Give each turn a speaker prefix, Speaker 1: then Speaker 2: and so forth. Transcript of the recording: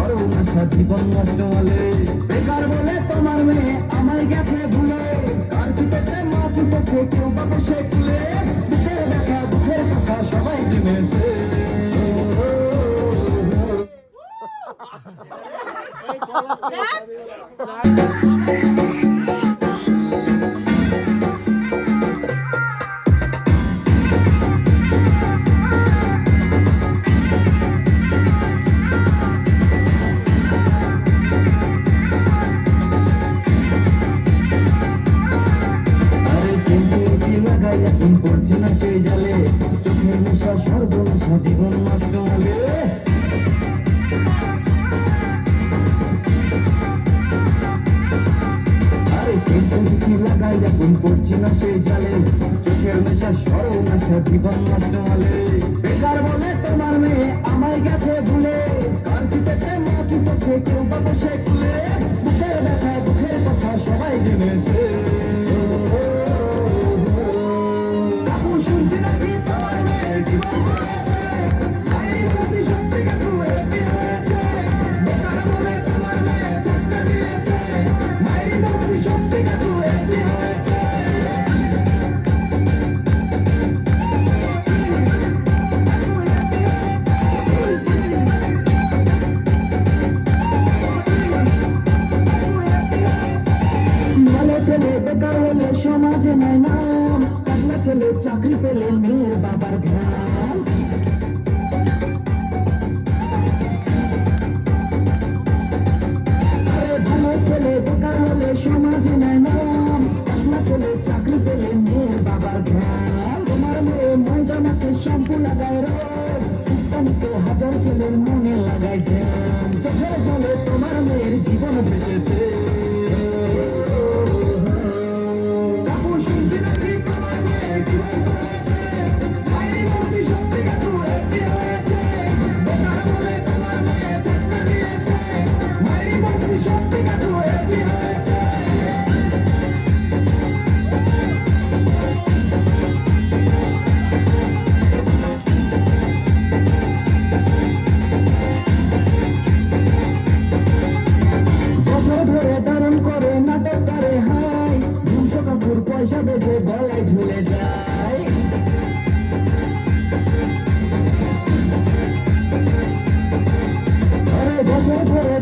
Speaker 1: সর্বনাশা জীবন নষ্ট হলে বেকার বলে তোমার মেয়ে আমায় গেছে ভুলে আর চুপেছে মা চুপেছে কেউ বা বসে কুলে দুঃখের দেখা দুঃখের কথা সবাই জেনেছে এখন পড়ছে না সেই জালে চোখের নেশা সর্বনাশা জীবন নষ্ট হলে আরে কি লাগাই এখন পড়ছে না সেই জালে চোখের নেশা সর্বনাশা জীবন নষ্ট হলে বেকার বলে তোমার মেয়ে আমায় গেছে ভুলে কার চিপেছে মা চুপেছে কেউ বা বসে কুলে বুকের ব্যথা দুঃখের কথা সবাই জেনেছে ছেলে বেকার হলে সমাজে নাই নাম কাজলা ছেলে চাকরি পেলে মেয়ের বাবার ঘাম আরে ভালো ছেলে বেকার হলে সমাজে নাই নাম কাজলা ছেলে চাকরি পেলে মেয়ের বাবার ঘাম তোমার মেয়ে ময়দানাতে শ্যাম্পু লাগায় রোজ উত্তমকে হাজার ছেলের মনে লাগাইছে চোখের জলে তোমার মেয়ের জীবন ভেসেছে পয়সা বেঁধে গলায় ঝুলে যায় বছর ধরে